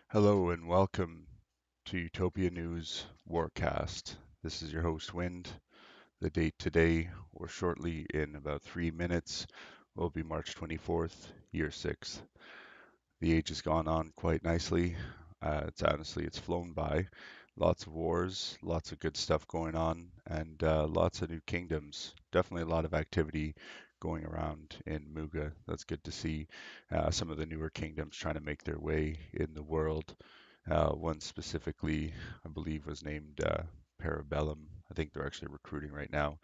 Hello and welcome to Utopia News Warcast. This is your host, Wind. The date today, or shortly in about 3 minutes, will be March 24th, year 6. The age has gone on quite nicely. It's flown by. Lots of wars, lots of good stuff going on, and lots of new kingdoms. Definitely a lot of activity going around in Muga. That's good to see. Some of the newer kingdoms trying to make their way in the world. One specifically, I believe, was named Parabellum. I think they're actually recruiting right now.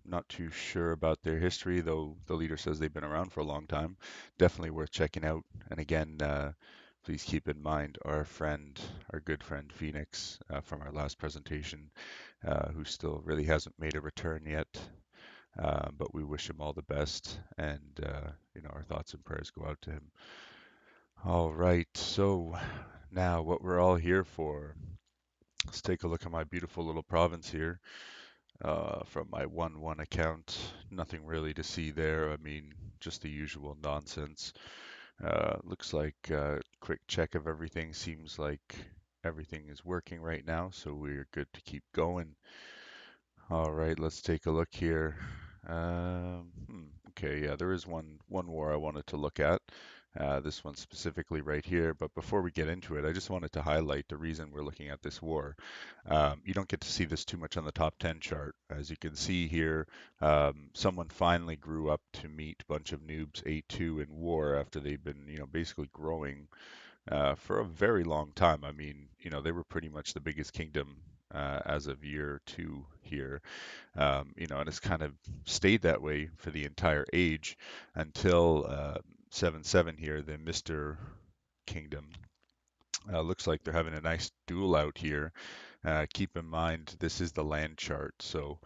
Not too sure about their history, though the leader says they've been around for a long time. Definitely worth checking out. And again, please keep in mind our good friend Phoenix from our last presentation, who still really hasn't made a return yet. But we wish him all the best, and our thoughts and prayers go out to him. All right, so now what we're all here for. Let's take a look at my beautiful little province here. From my 1-1 account. Nothing really to see there. I mean, just the usual nonsense. Looks like quick check of everything. Seems like everything is working right now, so we're good to keep going. All right, let's take a look here. Okay, yeah, there is one war I wanted to look at. This one specifically right here. But before we get into it, I just wanted to highlight the reason we're looking at this war. You don't get to see this too much on the top 10 chart. As you can see here, someone finally grew up to meet a bunch of noobs A2 in war after they've been, basically growing for a very long time. I mean, they were pretty much the biggest kingdom as of year 2 here. And it's kind of stayed that way for the entire age until 7-7 here, the Mr. Kingdom. Looks like they're having a nice duel out here. Keep in mind, this is the land chart, so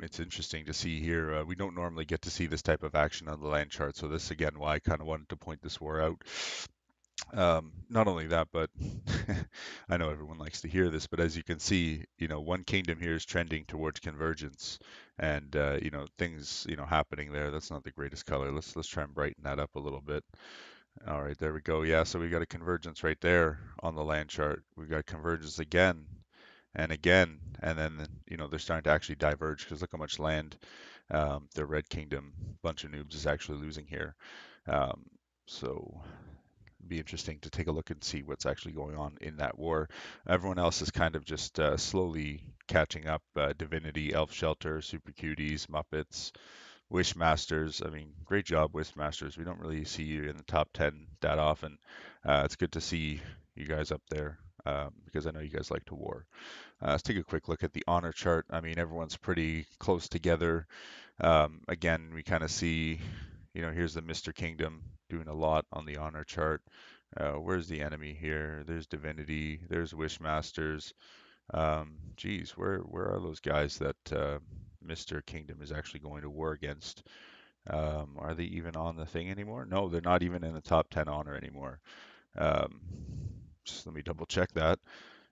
it's interesting to see here. We don't normally get to see this type of action on the land chart, so this again why I kind of wanted to point this war out. Not only that, but I know everyone likes to hear this, but as you can see, one kingdom here is trending towards convergence, and things happening there. That's not the greatest color. Let's try and brighten that up a little bit. All right, there we go. Yeah, so we got a convergence right there on the land chart. We got convergence again and again, and then they're starting to actually diverge because look how much land the Red Kingdom bunch of noobs is actually losing here. Um, so be interesting to take a look and see what's actually going on in that war. Everyone else is kind of just slowly catching up. Divinity, Elf Shelter, Super Cuties, Muppets, Wishmasters. I mean, great job, Wishmasters. We don't really see you in the top 10 that often. It's good to see you guys up there because I know you guys like to war. Let's take a quick look at the honor chart. I mean, everyone's pretty close together. Again, we kind of see, here's the Mr. Kingdom doing a lot on the honor chart. Where's the enemy here? There's Divinity. There's Wishmasters. Geez, where are those guys that Mr. Kingdom is actually going to war against? Are they even on the thing anymore? No, they're not even in the top 10 honor anymore. Um, just let me double check that.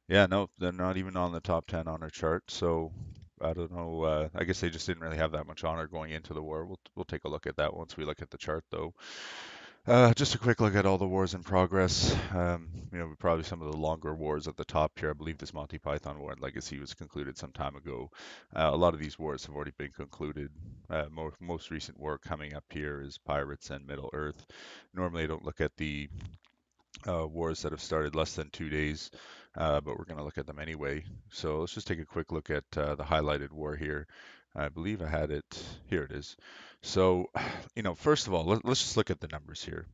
Yeah, no, they're not even on the top 10 honor chart. So I don't know. I guess they just didn't really have that much honor going into the war. We'll take a look at that once we look at the chart, though. Just a quick look at all the wars in progress. Probably some of the longer wars at the top here. I believe this Monty Python War and Legacy was concluded some time ago. A lot of these wars have already been concluded. Most recent war coming up here is Pirates and Middle Earth. Normally, I don't look at the wars that have started less than 2 days, but we're going to look at them anyway. So let's just take a quick look at the highlighted war here. I believe I had it. Here it is. So, first of all, let's just look at the numbers here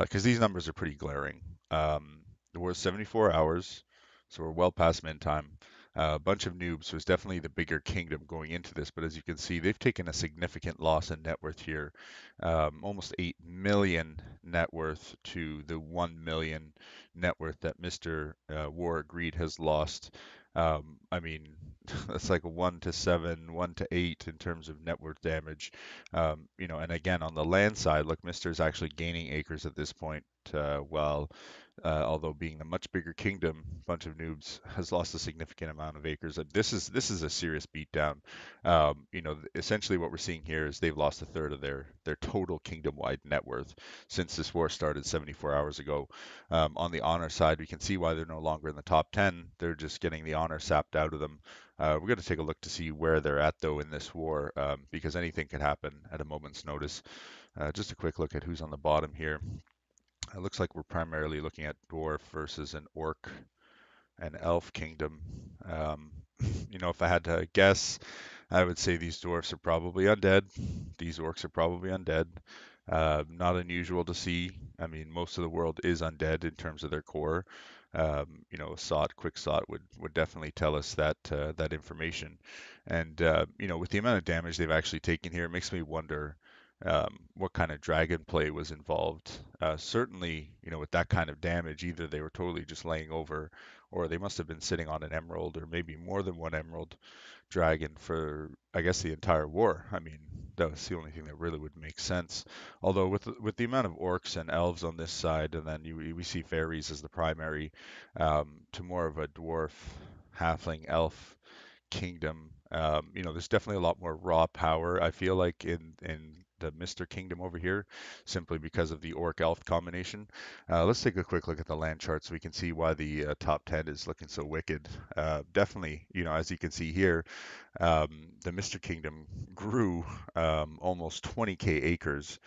because these numbers are pretty glaring. The war is 74 hours, so we're well past min time. A bunch of noobs was definitely the bigger kingdom going into this, but as you can see, they've taken a significant loss in net worth here, almost 8 million net worth to the 1 million net worth that Mr. War Agreed has lost. I mean, that's like a 1 to 7, 1 to 8 in terms of net worth damage. And again, on the land side, look, Mr. is actually gaining acres at this point while although being the much bigger kingdom, bunch of noobs has lost a significant amount of acres. This is a serious beatdown. Essentially what we're seeing here is they've lost a third of their total kingdom-wide net worth since this war started 74 hours ago. On the honor side, we can see why they're no longer in the top 10. They're just getting the honor sapped out of them. We're going to take a look to see where they're at though in this war, because anything can happen at a moment's notice. Just a quick look at who's on the bottom here. It looks like we're primarily looking at dwarf versus an orc and elf kingdom. Um, if I had to guess, I would say these dwarfs are probably undead. These orcs are probably undead. Not unusual to see. I mean, most of the world is undead in terms of their core. Sot, quick sot would definitely tell us that information. And with the amount of damage they've actually taken here, it makes me wonder what kind of dragon play was involved. Certainly, with that kind of damage, either they were totally just laying over, or they must have been sitting on an emerald, or maybe more than one emerald dragon for, I guess, the entire war. I mean, that was the only thing that really would make sense. Although with the amount of orcs and elves on this side, and then we see fairies as the primary, to more of a dwarf, halfling, elf kingdom. There's definitely a lot more raw power, I feel like, in the Mr. Kingdom over here, simply because of the orc elf combination. Let's take a quick look at the land chart so we can see why the top 10 is looking so wicked. Definitely, as you can see here, the Mr. Kingdom grew almost 20k acres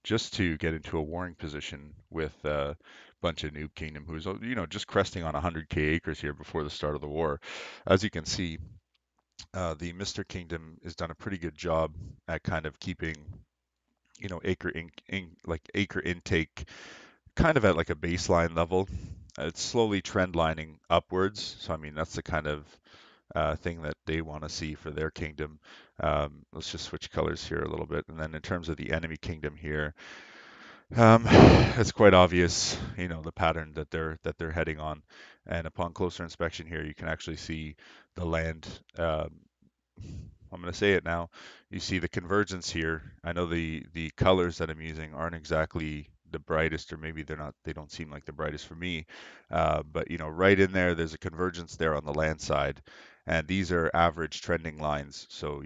just to get into a warring position with a bunch of Noob Kingdom, who's just cresting on 100k acres here before the start of the war. As you can see, the Mr. Kingdom has done a pretty good job at kind of keeping, like acre intake kind of at like a baseline level. It's slowly trend lining upwards. So I mean that's the kind of thing that they want to see for their kingdom. Let's just switch colors here a little bit. And then in terms of the enemy kingdom here, it's quite obvious, the pattern that they're heading on. And upon closer inspection here, you can actually see the land. I'm going to say it now. You see the convergence here. I know the colors that I'm using aren't exactly the brightest, or maybe they're not. They don't seem like the brightest for me. But right in there, there's a convergence there on the land side, and these are average trending lines. So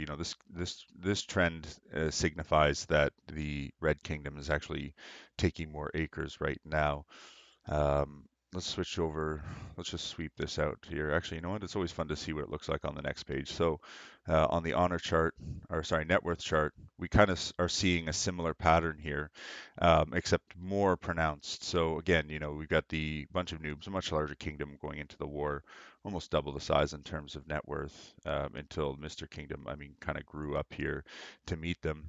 this trend signifies that the Red Kingdom is actually taking more acres right now. Um, let's switch over. Let's just sweep this out here. Actually, you know what? It's always fun to see what it looks like on the next page. So on the honor chart, or sorry, net worth chart, we kind of are seeing a similar pattern here, except more pronounced. So again, we've got the bunch of noobs, a much larger kingdom going into the war, almost double the size in terms of net worth, until Mr. Kingdom, I mean, kind of grew up here to meet them.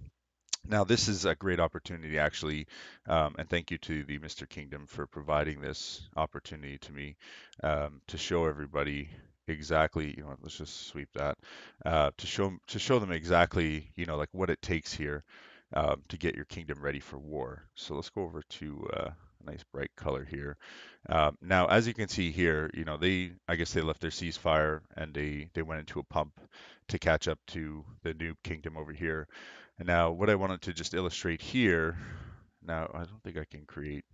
Now, this is a great opportunity, actually, and thank you to the Mr. Kingdom for providing this opportunity to me, to show everybody exactly, let's just sweep that, to show them exactly, like what it takes here, to get your kingdom ready for war. So let's go over to a nice bright color here. Now, as you can see here, I guess they left their ceasefire and they went into a pump to catch up to the new kingdom over here. And now what I wanted to just illustrate here, now I don't think I can create,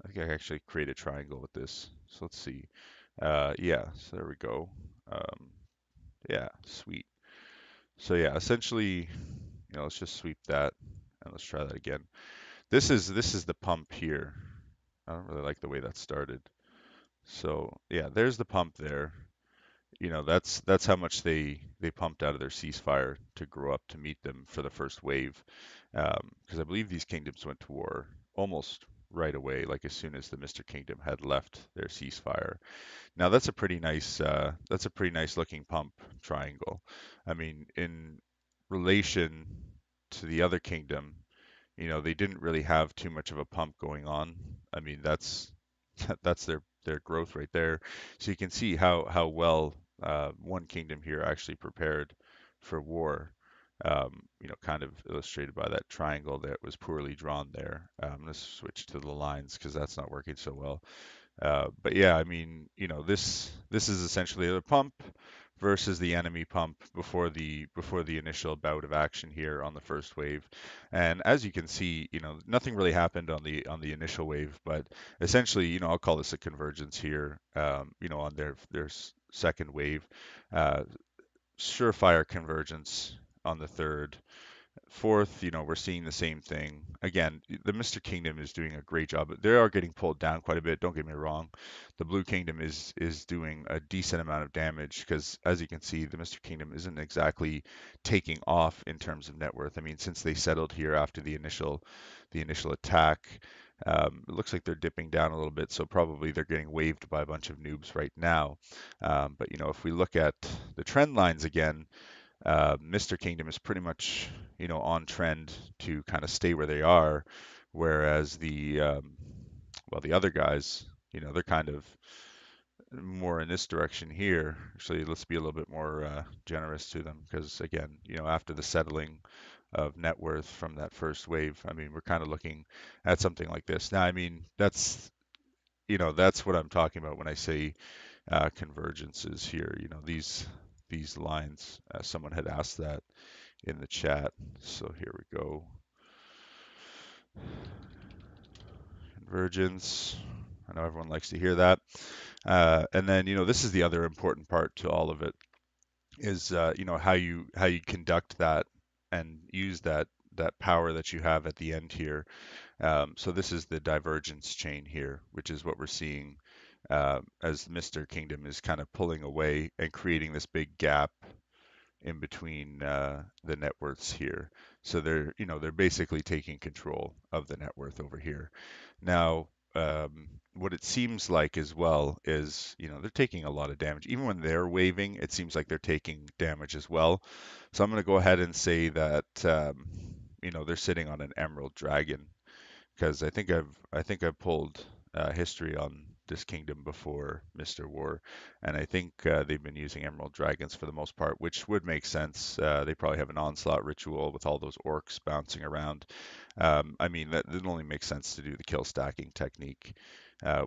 I think I can actually create a triangle with this. So let's see. Yeah, so there we go. Um, yeah, sweet. So yeah, essentially, let's just sweep that and let's try that again. This is the pump here. I don't really like the way that started. So yeah, there's the pump there. That's how much they pumped out of their ceasefire to grow up to meet them for the first wave. Because I believe these kingdoms went to war almost right away, like as soon as the Mr. Kingdom had left their ceasefire. Now that's a pretty nice looking pump triangle. I mean, in relation to the other kingdom, they didn't really have too much of a pump going on. I mean, that's that's their growth right there. So you can see how well one kingdom here actually prepared for war. Kind of illustrated by that triangle that was poorly drawn there. Let's switch to the lines because that's not working so well. But yeah, I mean, this is essentially the pump versus the enemy pump before the initial bout of action here on the first wave. And as you can see, nothing really happened on the initial wave, but essentially, I'll call this a convergence here. On their second wave, uh, surefire convergence on the third. Fourth, we're seeing the same thing. Again, the Mr. Kingdom is doing a great job. They are getting pulled down quite a bit, don't get me wrong. The Blue Kingdom is doing a decent amount of damage because, as you can see, the Mr. Kingdom isn't exactly taking off in terms of net worth. I mean, since they settled here after the initial attack, it looks like they're dipping down a little bit, so probably they're getting waved by a bunch of noobs right now. But if we look at the trend lines again, Mr. Kingdom is pretty much, on trend to kind of stay where they are, whereas the other guys, they're kind of more in this direction here. Actually, let's be a little bit more generous to them because, again, after the settling of net worth from that first wave, I mean, we're kind of looking at something like this. Now, I mean, that's what I'm talking about when I say convergences here. These lines. Someone had asked that in the chat. So here we go. Convergence. I know everyone likes to hear that. And then, this is the other important part to all of it is, how you conduct that and use that power that you have at the end here. So this is the divergence chain here, which is what we're seeing as Mr. Kingdom is kind of pulling away and creating this big gap in between the net worths here. So they're basically taking control of the net worth over here. Now, what it seems like as well is, they're taking a lot of damage. Even when they're waving, it seems like they're taking damage as well. So I'm going to go ahead and say that, they're sitting on an Emerald Dragon because I think I've pulled history on this kingdom before, Mr. War, and I think they've been using Emerald Dragons for the most part, which would make sense. They probably have an onslaught ritual with all those orcs bouncing around. I mean, that only makes sense to do the kill stacking technique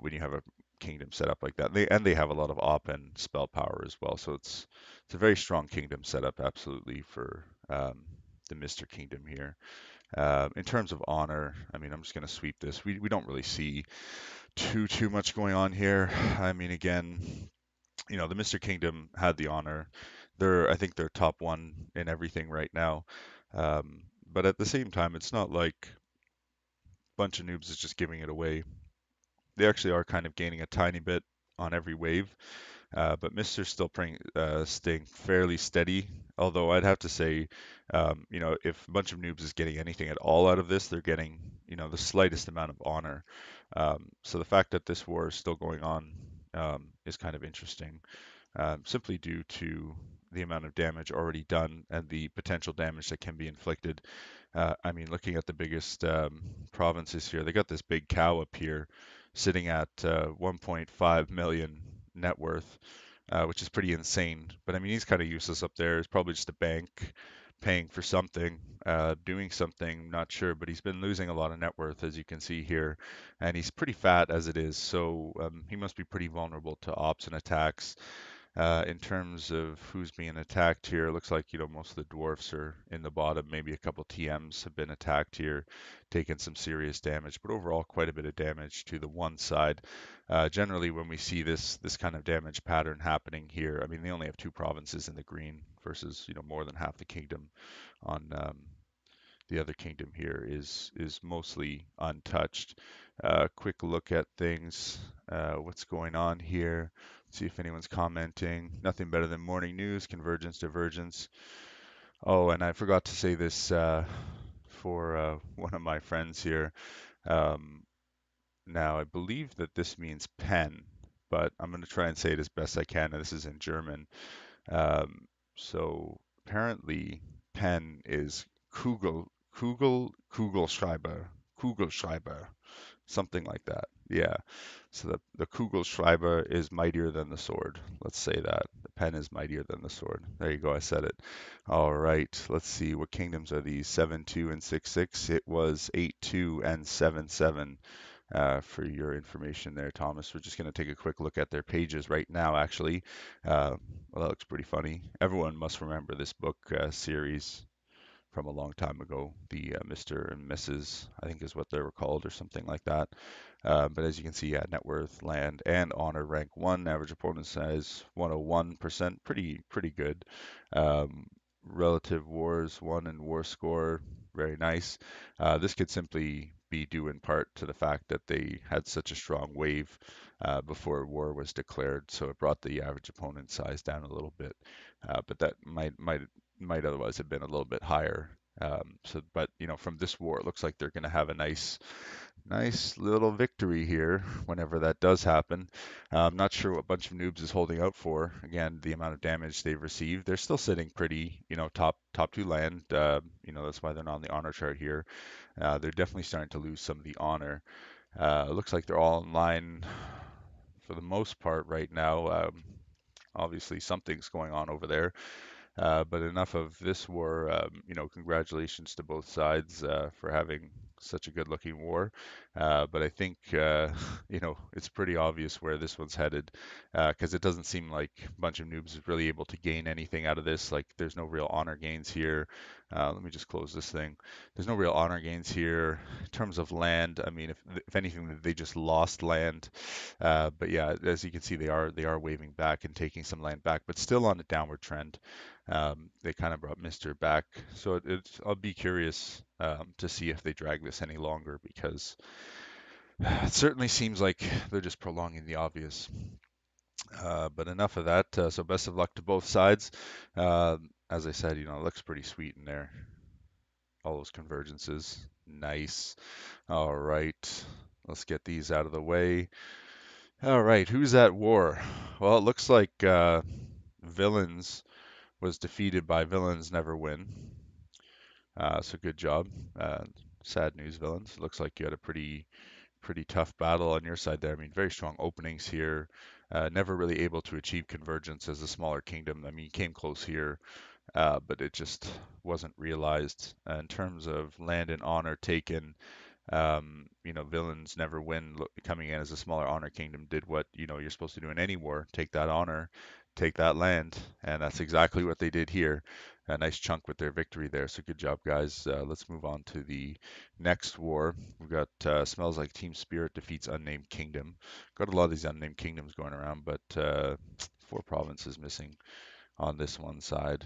when you have a kingdom set up like that. They have a lot of op and spell power as well, so it's a very strong kingdom setup, absolutely, for the Mr. Kingdom here. In terms of honor, I mean, I'm just going to sweep this. We don't really see too much going on here. I mean, again, the Mr. Kingdom had the honor. I think they're top one in everything right now. But at the same time, it's not like a bunch of noobs is just giving it away. They actually are kind of gaining a tiny bit on every wave. But Mister's still staying fairly steady. Although I'd have to say, if a bunch of noobs is getting anything at all out of this, they're getting, the slightest amount of honor. So the fact that this war is still going on is kind of interesting, simply due to the amount of damage already done and the potential damage that can be inflicted. I mean, looking at the biggest provinces here, they got this big cow up here sitting at 1.5 million net worth, which is pretty insane. But I mean, he's kind of useless up there. It's probably just a bank paying for something, doing something, not sure. But he's been losing a lot of net worth, as you can see here, and he's pretty fat as it is. So he must be pretty vulnerable to ops and attacks. In terms of who's being attacked here, it looks like, most of the dwarfs are in the bottom. Maybe a couple TMs have been attacked here, taken some serious damage, but overall quite a bit of damage to the one side. Generally, when we see this kind of damage pattern happening here, I mean, they only have two provinces in the green versus, more than half the kingdom on the other kingdom here is mostly untouched. Quick look at things, what's going on here. See if anyone's commenting. Nothing better than morning news, convergence, divergence. Oh, and I forgot to say this for one of my friends here. Um, Now, I believe that this means pen, but I'm going to try and say it as best I can. And this is in German. So apparently, pen is Kugelschreiber, Kugelschreiber, something like that. Yeah. So the Kugelschreiber is mightier than the sword. Let's say that. The pen is mightier than the sword. There you go. I said it. All right. Let's see. What kingdoms are these? 7-2 and 6-6. It was 8-2 and 7-7. For your information there, Thomas. We're just going to take a quick look at their pages right now, actually. Uh, Well, that looks pretty funny. Everyone must remember this book series from a long time ago. The Mr. and Mrs. I think is what they were called, or something like that. But as you can see, yeah, net worth, land, and honor rank one. Average opponent size 101%, pretty good. Um, Relative wars one and war score, very nice. This could simply be due in part to the fact that they had such a strong wave before war was declared, so it brought the average opponent size down a little bit. But that might otherwise have been a little bit higher. But from this war, it looks like they're going to have a nice little victory here whenever that does happen. I'm not sure what Bunch of Noobs is holding out for. Again, the amount of damage they've received, they're still sitting pretty, top two land. That's why they're not on the honor chart here. They're definitely starting to lose some of the honor. Looks like they're all in line for the most part right now. Obviously, something's going on over there. But enough of this war. Congratulations to both sides for having such a good-looking war. But I think it's pretty obvious where this one's headed, because it doesn't seem like a bunch of noobs is really able to gain anything out of this. Like, there's no real honor gains here. Let me just close this thing. There's no real honor gains here in terms of land. I mean, if anything, they just lost land. But yeah, as you can see, they are waving back and taking some land back, but still on a downward trend. They kind of brought Mister back, so I'll be curious to see if they drag this any longer, because it certainly seems like they're just prolonging the obvious. But enough of that. So best of luck to both sides. As I said, it looks pretty sweet in there. All those convergences, nice. All right, let's get these out of the way. All right, who's at war? Well, it looks like Villains was defeated by Villains Never Win. So good job. Uh, Sad news, Villains. It looks like you had a pretty tough battle on your side there. I mean, very strong openings here. Never really able to achieve convergence as a smaller kingdom. I mean, you came close here, but it just wasn't realized. In terms of land and honor taken, Villains Never Win, coming in as a smaller honor kingdom, did what you're supposed to do in any war: take that honor, take that land, and that's exactly what they did here. A nice chunk with their victory there. So good job, guys. Let's move on to the next war. We've got Smells Like Team Spirit defeats Unnamed Kingdom. Got a lot of these unnamed kingdoms going around, but four provinces missing on this one side.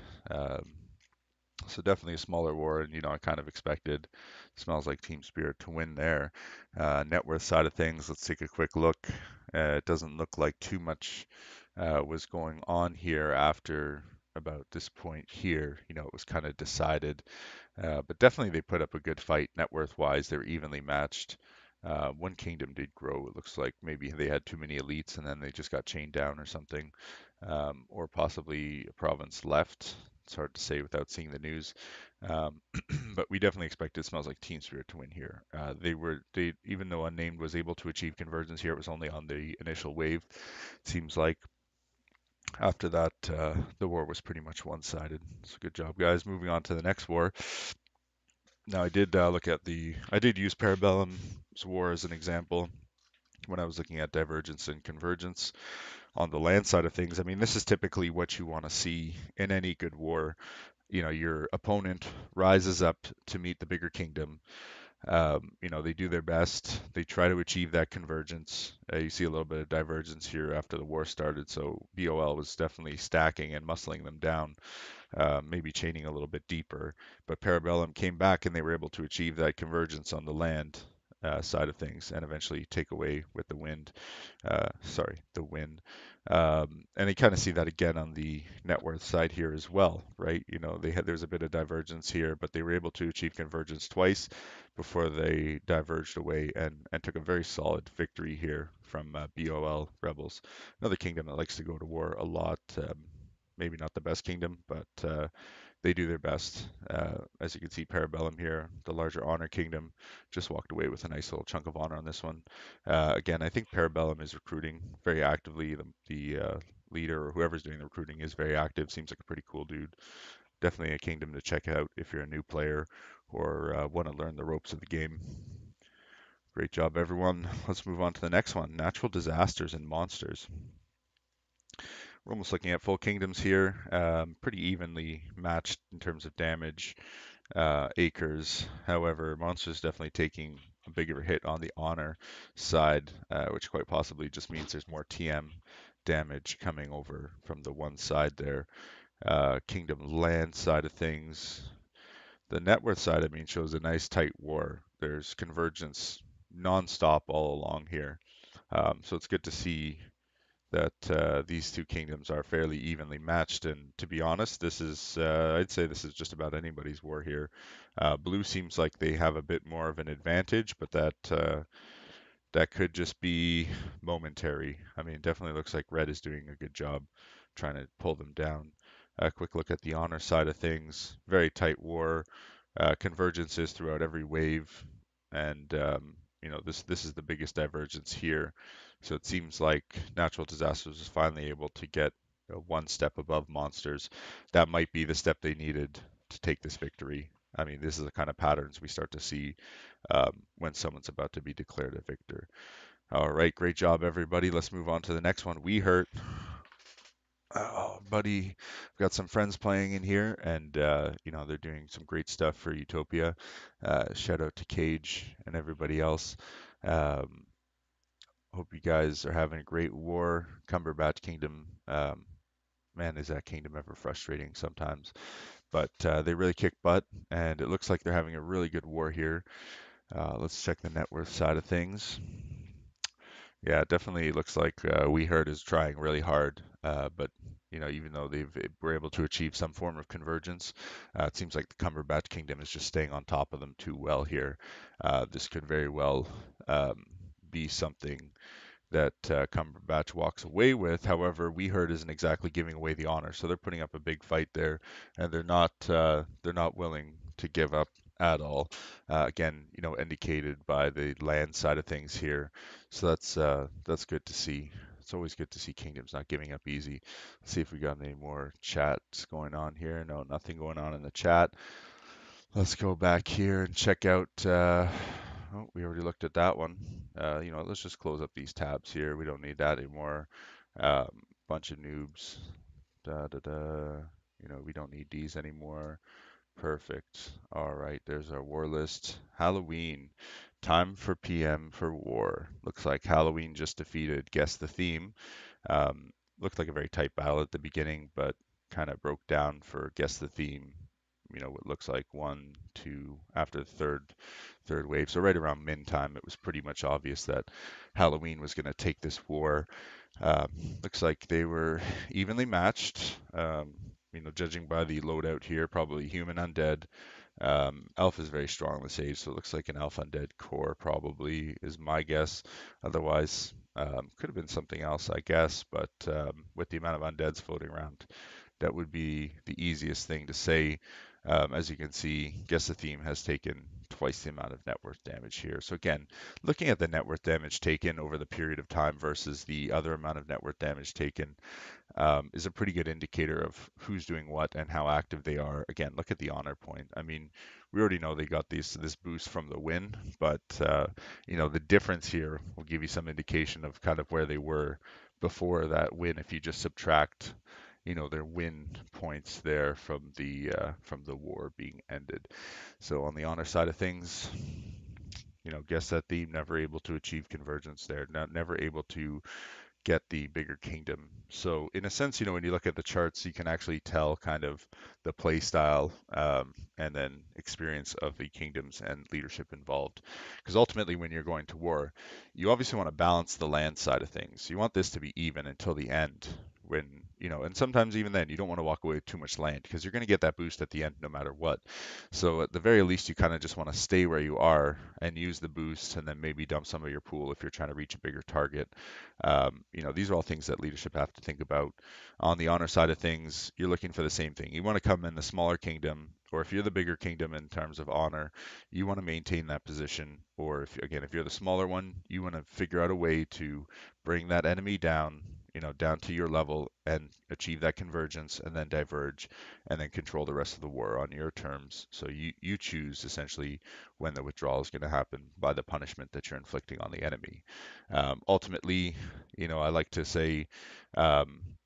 So definitely a smaller war, and I kind of expected Smells Like Team Spirit to win there. Net worth side of things, let's take a quick look. It doesn't look like too much was going on here after about this point here. It was kind of decided, but definitely they put up a good fight. Net worth wise, they were evenly matched. One kingdom did grow. It looks like maybe they had too many elites and then they just got chained down or something, or possibly a province left. It's hard to say without seeing the news, um, but we definitely expected Smells Like Team Spirit to win here. They even though Unnamed was able to achieve convergence here, it was only on the initial wave. It seems like after that, the war was pretty much one-sided. So good job, guys. Moving on to the next war. Now I did I did use Parabellum's war as an example when I was looking at divergence and convergence on the land side of things. I mean, this is typically what you want to see in any good war. Your opponent rises up to meet the bigger kingdom. They do their best. They try to achieve that convergence. You see a little bit of divergence here after the war started, so BOL was definitely stacking and muscling them down, maybe chaining a little bit deeper. But Parabellum came back and they were able to achieve that convergence on the land side of things and eventually take away with the wind. The win. And you kind of see that again on the net worth side here as well, right? There's a bit of divergence here, but they were able to achieve convergence twice before they diverged away and took a very solid victory here from BOL Rebels. Another kingdom that likes to go to war a lot. Maybe not the best kingdom, but they do their best. As you can see, Parabellum here, the larger honor kingdom, just walked away with a nice little chunk of honor on this one. Again, I think Parabellum is recruiting very actively. The leader or whoever's doing the recruiting is very active. Seems like a pretty cool dude. Definitely a kingdom to check out if you're a new player or want to learn the ropes of the game. Great job, everyone. Let's move on to the next one: natural disasters and monsters. we're almost looking at full kingdoms here, pretty evenly matched in terms of damage, acres. However, monsters definitely taking a bigger hit on the honor side, which quite possibly just means there's more TM damage coming over from the one side there. Kingdom land side of things, the net worth side, I mean, shows a nice tight war. There's convergence nonstop all along here. So it's good to see that these two kingdoms are fairly evenly matched. And to be honest, I'd say this is just about anybody's war here. Blue seems like they have a bit more of an advantage, but that could just be momentary. I mean, it definitely looks like red is doing a good job trying to pull them down. A quick look at the honor side of things. Very tight war, convergences throughout every wave, and this is the biggest divergence here. So it seems like natural disasters is finally able to get one step above monsters. That might be the step they needed to take this victory. I mean, this is the kind of patterns we start to see when someone's about to be declared a victor. All right, great job, everybody. Let's move on to the next one. We hurt. Oh, buddy, I've got some friends playing in here, and they're doing some great stuff for Utopia. Shout out to Cage and everybody else. Um, Hope you guys are having a great war. Cumberbatch Kingdom, man, is that kingdom ever frustrating sometimes. But they really kick butt, and it looks like they're having a really good war here. Let's check the net worth side of things. Yeah, it definitely looks like We Heard is trying really hard, but even though they were able to achieve some form of convergence, it seems like the Cumberbatch Kingdom is just staying on top of them too well here. This could very well be something that Cumberbatch walks away with. However, We Heard isn't exactly giving away the honor, so they're putting up a big fight there, and they're not willing to give up at all. Again, indicated by the land side of things here. So that's good to see. It's always good to see kingdoms not giving up easy. Let's see if we got any more chats going on here. No, nothing going on in the chat. Let's go back here and check out. Oh, we already looked at that one. Let's just close up these tabs here. We don't need that anymore. Bunch of noobs. Da da da. We don't need these anymore. Perfect. All right, there's our war list. Halloween. Time for PM for war. Looks like Halloween just defeated Guess the Theme. Um, Looked like a very tight battle at the beginning, but kind of broke down for Guess the Theme. What looks like one, two after the third wave. So right around min time, it was pretty much obvious that Halloween was going to take this war. Um, Looks like they were evenly matched. Judging by the loadout here, probably human undead. Elf is very strong on the sage, so it looks like an elf undead core probably is my guess. Otherwise, could have been something else, I guess. But with the amount of undeads floating around, that would be the easiest thing to say. As you can see, Guess the Theme has taken twice the amount of net worth damage here. So again, looking at the net worth damage taken over the period of time versus the other amount of net worth damage taken, is a pretty good indicator of who's doing what and how active they are. Again, look at the honor point. I mean, we already know they got this boost from the win, but the difference here will give you some indication of kind of where they were before that win if you just subtract their win points there from the war being ended. So on the honor side of things, Guess that theme never able to achieve convergence there, never able to get the bigger kingdom. So in a sense, when you look at the charts, you can actually tell kind of the play style and then experience of the kingdoms and leadership involved. Because ultimately, when you're going to war, you obviously want to balance the land side of things. You want this to be even until the end. And sometimes even then, you don't want to walk away with too much land because you're going to get that boost at the end no matter what. So at the very least, you kind of just want to stay where you are and use the boost and then maybe dump some of your pool if you're trying to reach a bigger target. These are all things that leadership have to think about. On the honor side of things, you're looking for the same thing. You want to come in the smaller kingdom, or if you're the bigger kingdom in terms of honor, you want to maintain that position. Or if you're the smaller one, you want to figure out a way to bring that enemy down, down to your level and achieve that convergence and then diverge and then control the rest of the war on your terms. So you choose essentially when the withdrawal is going to happen by the punishment that you're inflicting on the enemy. Ultimately, I like to say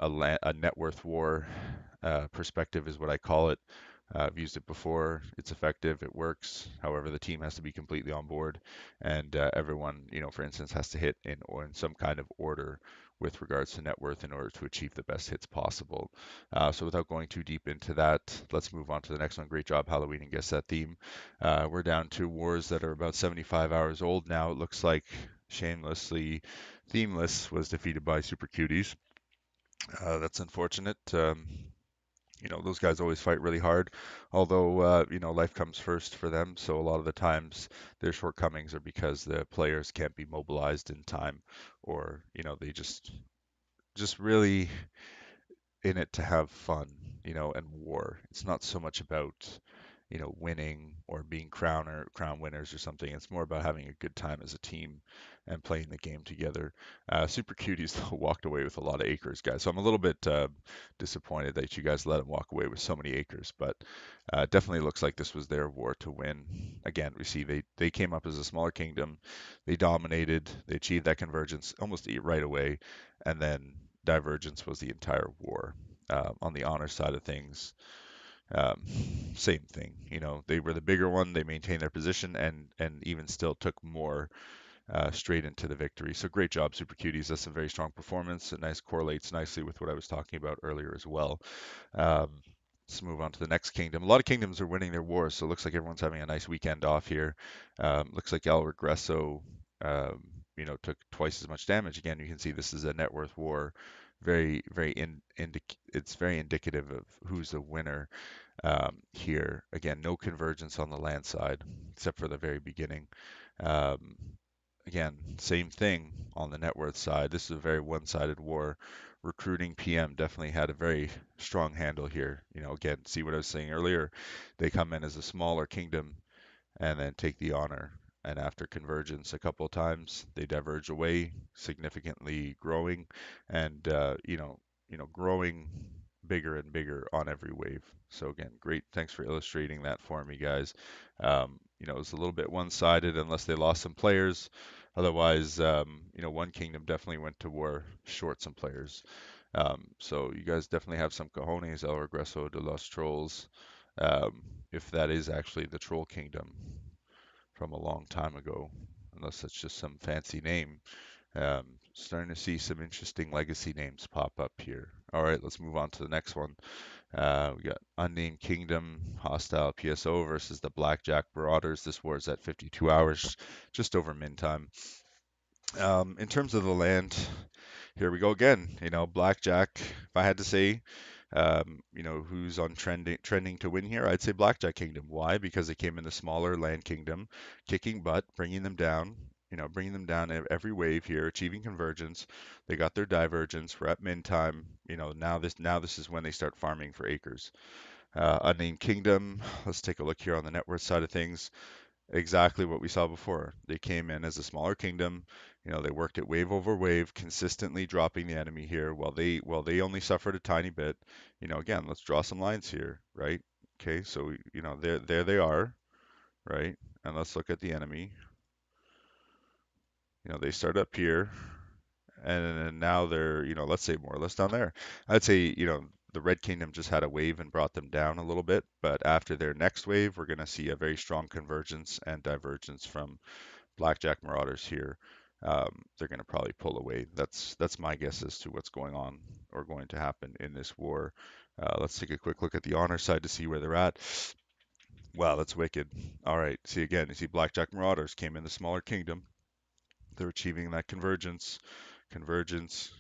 a net worth war perspective is what I call it. I've used it before. It's effective. It works. However, the team has to be completely on board, and everyone, for instance, has to hit in some kind of order with regards to net worth in order to achieve the best hits possible. So without going too deep into that, let's move on to the next one. Great job, Halloween, and guess that theme. We're down to wars that are about 75 hours old now. It looks like shamelessly Themeless was defeated by Super Cuties. That's unfortunate. Those guys always fight really hard, although, life comes first for them. So a lot of the times their shortcomings are because the players can't be mobilized in time, or, they just really in it to have fun, and war. It's not so much about, winning or being crown winners or something. It's more about having a good time as a team and playing the game together. Super Cuties though walked away with a lot of acres, guys. So I'm a little bit disappointed that you guys let them walk away with so many acres, but definitely looks like this was their war to win. Again, we see they came up as a smaller kingdom, they dominated, they achieved that convergence almost right away, and then divergence was the entire war. On the honor side of things, um, same thing. They were the bigger one. They maintained their position and even still took more straight into the victory. So great job, Super Cuties. That's a very strong performance. It correlates nicely with what I was talking about earlier as well. Um, let's move on to the next kingdom. A lot of kingdoms are winning their wars, so it looks like everyone's having a nice weekend off here. Looks like El Regreso, took twice as much damage. Again, you can see this is a net worth war. Very, very it's very indicative of who's the winner here. Again, no convergence on the land side, except for the very beginning. Um, Again, same thing on the net worth side. This is a very one-sided war. Recruiting PM definitely had a very strong handle here. Again, see what I was saying earlier. They come in as a smaller kingdom and then take the honor. And after convergence a couple of times, they diverge away, significantly growing, and growing bigger and bigger on every wave. So again, great. Thanks for illustrating that for me, guys. It was a little bit one-sided unless they lost some players. Otherwise, one kingdom definitely went to war, short some players. So you guys definitely have some cojones, El Regreso de los Trolls, um, if that is actually the Troll Kingdom from a long time ago, unless that's just some fancy name. Starting to see some interesting legacy names pop up here. All right, let's move on to the next one. We got Unnamed Kingdom, Hostile PSO versus the Blackjack Marauders. This war is at 52 hours, just over min time. In terms of the land, here we go again. Blackjack. If I had to say, who's on trending to win here, I'd say Blackjack Kingdom. Why? Because they came in the smaller land kingdom, kicking butt, bringing them down. Bringing them down every wave here, achieving convergence. They got their divergence. We're at min time. Now this is when they start farming for acres. Unnamed Kingdom. Let's take a look here on the net worth side of things. Exactly what we saw before. They came in as a smaller kingdom. They worked it wave over wave, consistently dropping the enemy here while they only suffered a tiny bit. Again, let's draw some lines here, right? Okay, so there they are, right? And let's look at the enemy. They start up here, and now they're, let's say more or less down there. I'd say, the Red Kingdom just had a wave and brought them down a little bit, but after their next wave, we're going to see a very strong convergence and divergence from Blackjack Marauders here. They're going to probably pull away. That's my guess as to what's going on or going to happen in this war. Let's take a quick look at the honor side to see where they're at. Wow, that's wicked. All right, see again, you see Blackjack Marauders came in the smaller kingdom. They're achieving that convergence, convergence,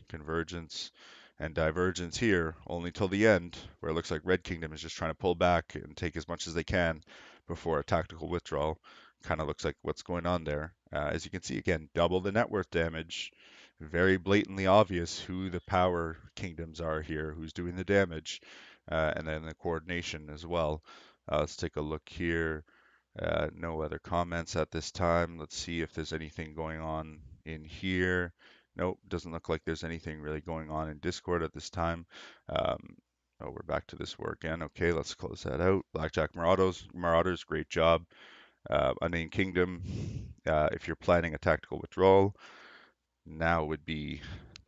and divergence here, only till the end, where it looks like Red Kingdom is just trying to pull back and take as much as they can before a tactical withdrawal. Kind of looks like what's going on there. As you can see, again, double the net worth damage. Very blatantly obvious who the power kingdoms are here, who's doing the damage, and then the coordination as well. Let's take a look here. No other comments at this time. Let's see if there's anything going on in here. Nope, doesn't look like there's anything really going on in Discord at this time. Um, oh, we're back to this war again. Okay, let's close that out. Blackjack Marauders, great job. Unnamed Kingdom, if you're planning a tactical withdrawal, now would be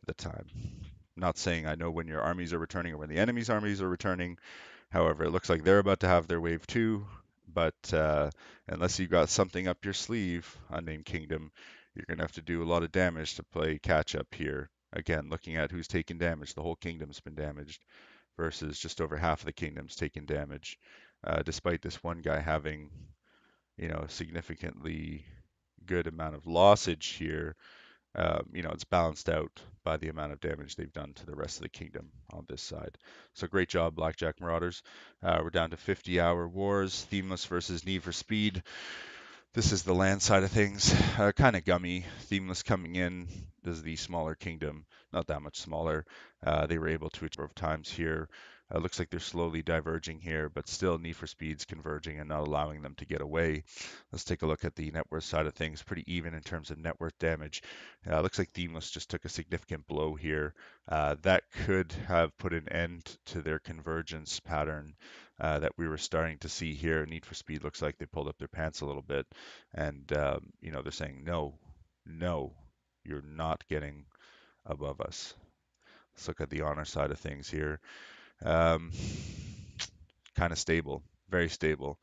the time. Not saying I know when your armies are returning or when the enemy's armies are returning. However, it looks like they're about to have their wave too. But unless you got something up your sleeve, Unnamed Kingdom, you're going to have to do a lot of damage to play catch up here. Again, looking at who's taken damage, the whole kingdom's been damaged versus just over half of the kingdom's taken damage, despite this one guy having, a significantly good amount of lossage here. It's balanced out by the amount of damage they've done to the rest of the kingdom on this side. So great job, Blackjack Marauders. We're down to 50-hour wars, Themeless versus Need for Speed. This is the land side of things. Kind of gummy. Themeless coming in. This is the smaller kingdom, not that much smaller. They were able to achieve of times here. Looks like they're slowly diverging here, but still Need for Speed's converging and not allowing them to get away. Let's take a look at the net worth side of things. Pretty even in terms of net worth damage. Looks like Themeless just took a significant blow here. That could have put an end to their convergence pattern that we were starting to see here. Need for Speed looks like they pulled up their pants a little bit, and they're saying no, no, you're not getting above us. Let's look at the honor side of things here. Um, kind of stable, very stable,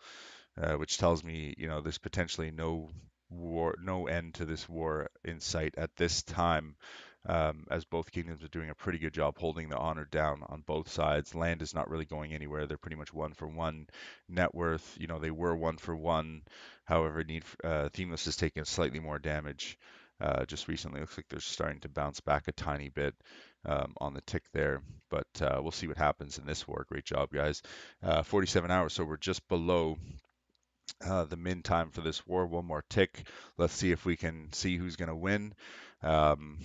which tells me, there's potentially no war, no end to this war in sight at this time, as both kingdoms are doing a pretty good job holding the honor down on both sides. Land is not really going anywhere. They're pretty much one for one. Net worth, they were one for one. However, Themeless is taking slightly more damage. Just recently, looks like they're starting to bounce back a tiny bit on the tick there, but we'll see what happens in this war. Great job, guys. 47 hours, so we're just below the min time for this war. One more tick. Let's see if we can see who's going to win. Um,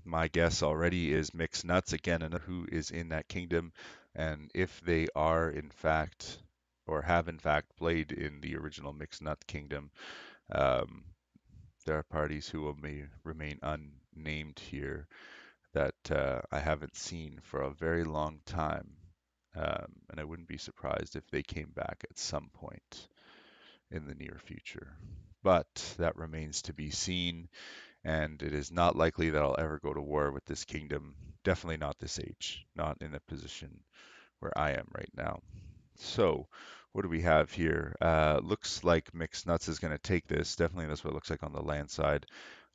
my guess already is Mixed Nuts again, and who is in that kingdom, and if they are in fact or have in fact played in the original Mixed Nut Kingdom. Um, there are parties who will remain unnamed here that I haven't seen for a very long time, and I wouldn't be surprised if they came back at some point in the near future. But that remains to be seen, and it is not likely that I'll ever go to war with this kingdom. Definitely not this age, not in the position where I am right now. So, what do we have here? Looks like Mixed Nuts is going to take this. Definitely, that's what it looks like on the land side.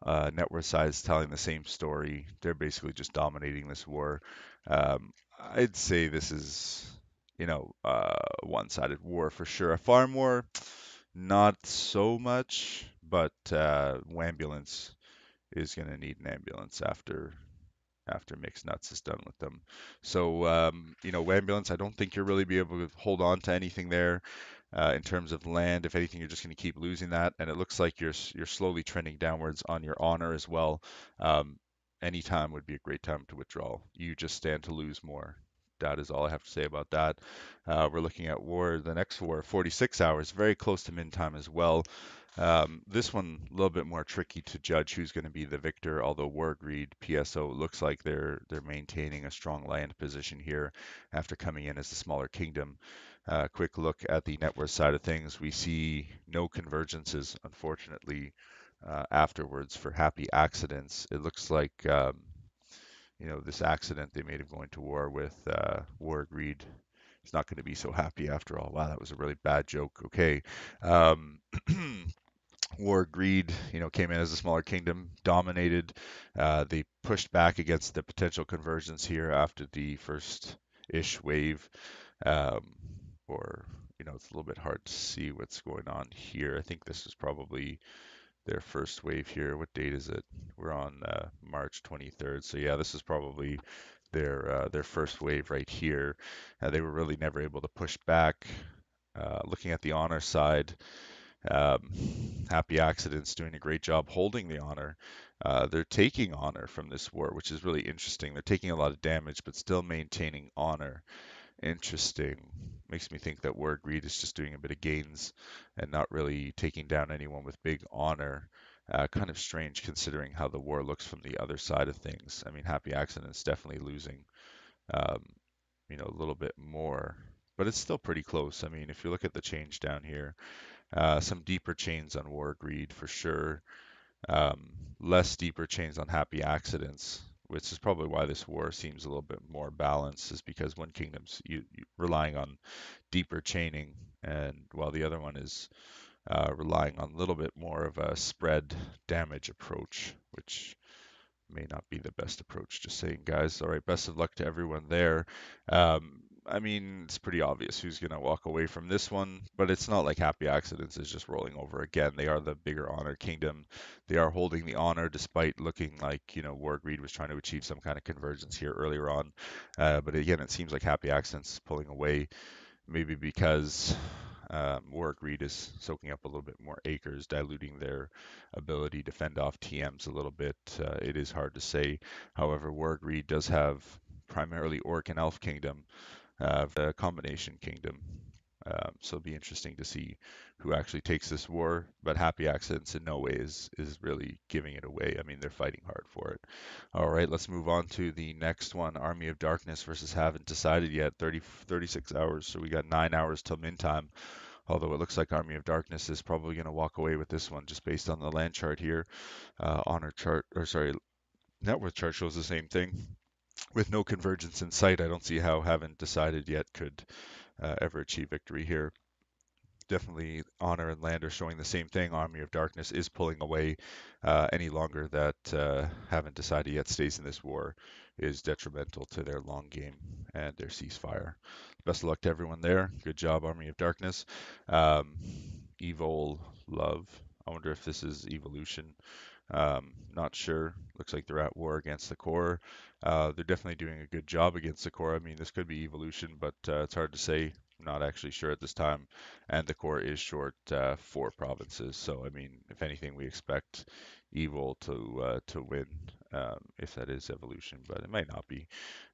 Net worth side is telling the same story. They're basically just dominating this war. I'd say this is, one-sided war for sure. A farm war, not so much, but Wambulance is going to need an ambulance after Mixed Nuts is done with them. So, Wambulance, I don't think you'll really be able to hold on to anything there in terms of land. If anything, you're just going to keep losing that, and it looks like you're slowly trending downwards on your honor as well. Any time would be a great time to withdraw. You just stand to lose more. That is all I have to say about that. We're looking at the next war, 46 hours, very close to min time as well. This one a little bit more tricky to judge who's going to be the victor, although War Greed PSO looks like they're maintaining a strong land position here after coming in as a smaller kingdom. Quick look at the net worth side of things. We see no convergences, unfortunately, afterwards for happy accidents. It looks like this accident they made of going to war with War Greed is not going to be so happy after all. Wow, that was a really bad joke. Okay. Um, War Greed, came in as a smaller kingdom, dominated. They pushed back against the potential conversions here after the first-ish wave. Um, or, it's a little bit hard to see what's going on here. I think this is probably their first wave here. What date is it? We're on March 23rd. So yeah, this is probably their first wave right here. They were really never able to push back. Looking at the honor side, um, Happy Accidents doing a great job holding the honor. They're taking honor from this war, which is really interesting. They're taking a lot of damage, but still maintaining honor. Interesting. Makes me think that War Greed is just doing a bit of gains and not really taking down anyone with big honor. Kind of strange considering how the war looks from the other side of things. I mean, Happy Accidents definitely losing, um, a little bit more, but it's still pretty close. I mean, if you look at the change down here, some deeper chains on War Greed for sure. Less deeper chains on Happy Accidents, which is probably why this war seems a little bit more balanced, is because one kingdom's relying on deeper chaining, and while the other one is relying on a little bit more of a spread damage approach, which may not be the best approach. Just saying, guys. All right, best of luck to everyone there. I mean, it's pretty obvious who's going to walk away from this one, but it's not like Happy Accidents is just rolling over again. They are the bigger honor kingdom. They are holding the honor despite looking like, War Greed was trying to achieve some kind of convergence here earlier on. But again, it seems like Happy Accidents is pulling away, maybe because Warwick Reed is soaking up a little bit more acres, diluting their ability to fend off TMs a little bit. It is hard to say. However, Warwick Reed does have primarily Orc and Elf Kingdom, the combination kingdom. So it'll be interesting to see who actually takes this war. But Happy Accidents in no way is really giving it away. I mean, they're fighting hard for it. All right, let's move on to the next one. Army of Darkness versus Haven't Decided Yet. 36 hours. So we got 9 hours till min time. Although it looks like Army of Darkness is probably going to walk away with this one just based on the land chart here. Honor chart, or sorry, net worth chart shows the same thing. With no convergence in sight, I don't see how Haven't Decided Yet could ever achieve victory here. Definitely Honor and Land are showing the same thing. Army of Darkness is pulling away. Any longer that Haven't Decided Yet stays in this war is detrimental to their long game and their ceasefire. Best of luck to everyone there. Good job, Army of Darkness. Um, Evil Love. I wonder if this is evolution. Not sure. Looks like they're at war against the core. They're definitely doing a good job against the core. I mean, this could be evolution, but it's hard to say. Not actually sure at this time. And the core is short 4 provinces. So I mean, if anything, we expect evil to win if that is evolution, but it might not be.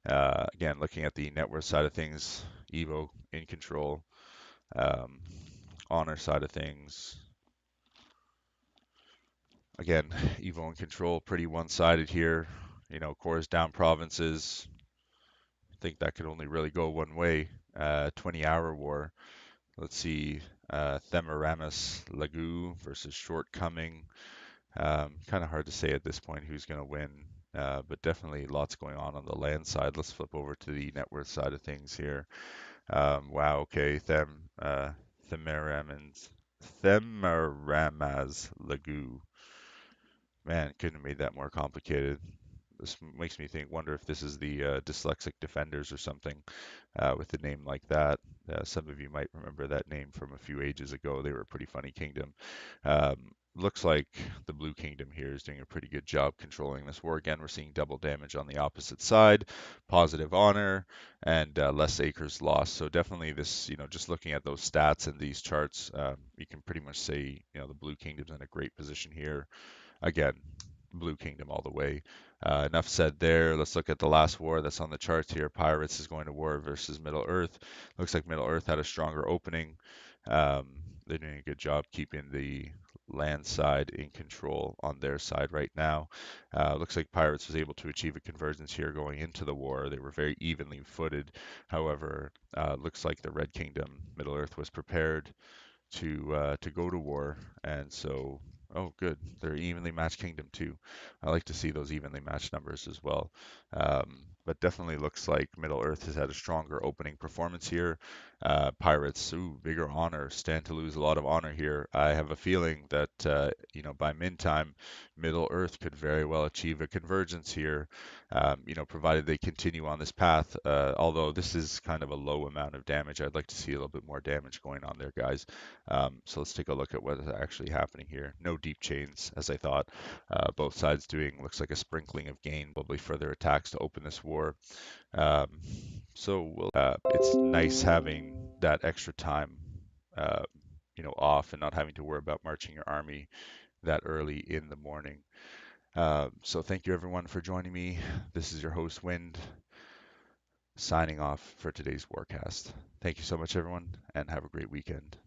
Again, looking at the net worth side of things, Evo in control. Um, Honor side of things, again, Evo in control, pretty one-sided here. Cores down provinces. I think that could only really go one way. 20-hour war. Let's see. Themaramus Lagu versus Shortcoming. Kind of hard to say at this point who's going to win, but definitely lots going on the land side. Let's flip over to the net worth side of things here. Wow, okay. Themaramas Lagu. Man, couldn't have made that more complicated. This makes me wonder if this is the dyslexic defenders or something with a name like that. Some of you might remember that name from a few ages ago. They were a pretty funny kingdom. Looks like the Blue Kingdom here is doing a pretty good job controlling this war. Again, we're seeing double damage on the opposite side, positive honor, and less acres lost. So definitely this, just looking at those stats and these charts, you can pretty much say, the Blue Kingdom's in a great position here. Again, Blue Kingdom all the way. Enough said there. Let's look at the last war that's on the charts here. Pirates is going to war versus Middle Earth. Looks like Middle Earth had a stronger opening. They're doing a good job keeping the land side in control on their side right now. Looks like Pirates was able to achieve a convergence here going into the war. They were very evenly footed. However, looks like the Red Kingdom, Middle Earth, was prepared to go to war, and so oh good, they're evenly matched kingdom too. I like to see those evenly matched numbers as well. But definitely looks like Middle Earth has had a stronger opening performance here. Pirates, bigger honor, stand to lose a lot of honor here. I have a feeling that by min time, Middle Earth could very well achieve a convergence here. Provided they continue on this path. Although this is kind of a low amount of damage, I'd like to see a little bit more damage going on there, guys. So let's take a look at what is actually happening here. No deep chains, as I thought. Both sides doing, looks like a sprinkling of gain, probably further attacks to open this war. It's nice having that extra time, uh, off and not having to worry about marching your army that early in the morning. So thank you everyone for joining me. This is your host Wind signing off for today's Warcast. Thank you so much everyone and have a great weekend.